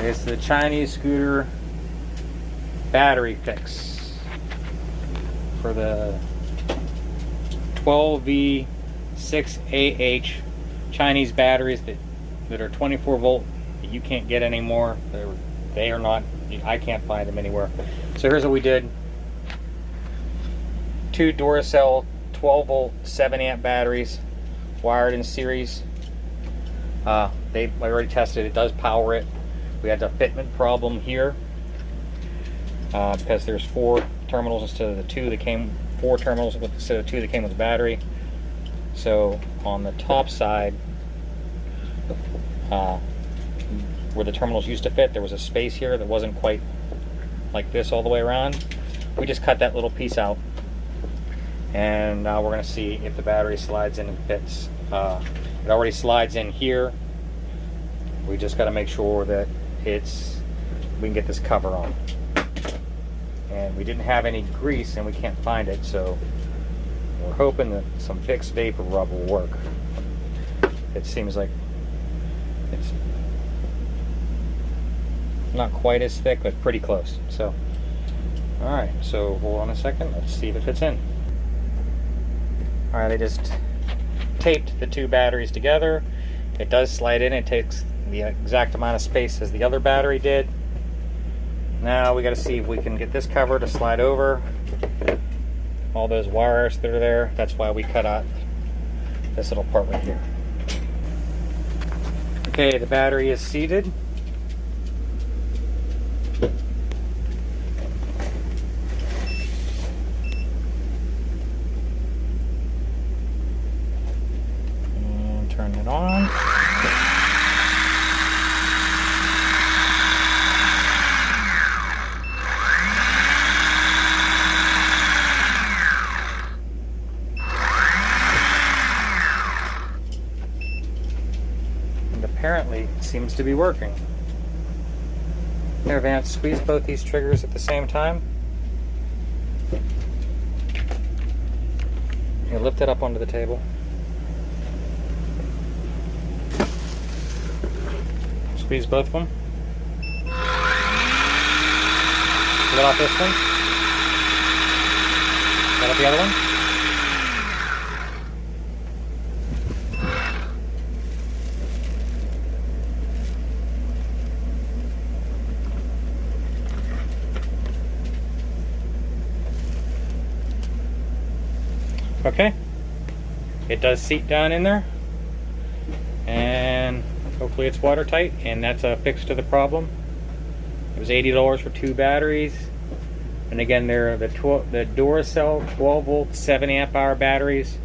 It's the Chinese scooter battery fix for the 12v6ah Chinese batteries that are 24 volt that you can't get anymore. They are not, I can't find them anywhere. So here's what we did. 2 Duracell 12 volt 7 amp batteries wired in series. I already tested it, does power it. We had a fitment problem here because there's 4 terminals instead of the 2 that came, 4 terminals instead of 2 that came with the battery. So on the top side, where the terminals used to fit, there was a space here that wasn't quite like this all the way around. We just cut that little piece out, and now we're going to see if the battery slides in and fits. It already slides in here. We just got to make sure that we can get this cover on. And we didn't have any grease and we can't find it, so we're hoping that some Vicks Vapor Rub will work. It seems like it's not quite as thick, but pretty close. So, alright, so hold on a second, let's see if it fits in. Alright, I just taped the 2 batteries together. It does slide in, it takes the exact amount of space as the other battery did. Now we got to see if we can get this cover to slide over all those wires that are there. That's why we cut out this little part right here. Okay, the battery is seated. And turn it on. Apparently it seems to be working. Here, Vance, squeeze both these triggers at the same time. You lift it up onto the table. Squeeze both of them. Let off this one. Let off the other one. Okay, it does seat down in there, and hopefully it's watertight, and that's a fix to the problem. It was $80 for 2 batteries, and again, they're the Duracell 12 volt 7 amp hour batteries.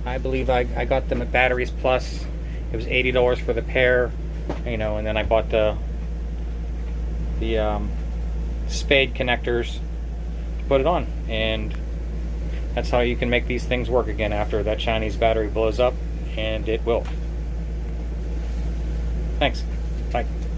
I believe I got them at Batteries Plus. It was $80 for the pair, you know, and then I bought the spade connectors to put it on, and that's how you can make these things work again after that Chinese battery blows up, and it will. Thanks.